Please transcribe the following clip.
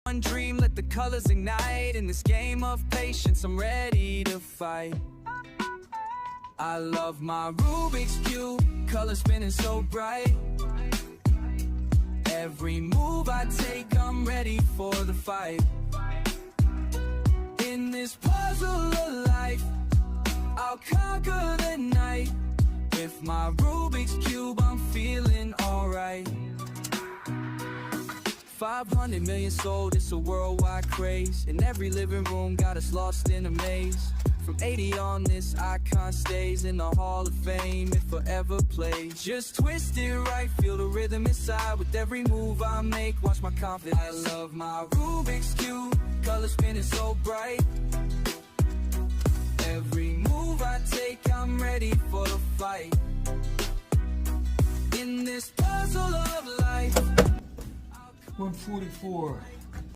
one dream, let the colors ignite. In this game of patience, I'm ready to fight. I love my Rubik's Cube, colors spinning so bright. Every move I take, I'm ready for the fight. In this puzzle of life, I'll conquer the night. With my Rubik's Cube, I'm feeling alright. 500 million sold, it's a worldwide craze. In every living room, got us lost in a maze. From 80 on, this icon stays in the Hall of Fame, it forever plays. Just twist it right, feel the rhythm inside. With every move I make, watch my confidence. I love my Rubik's Cube, colors spinning so bright. Every move I take, I'm ready for the fight. In this puzzle of life, 144.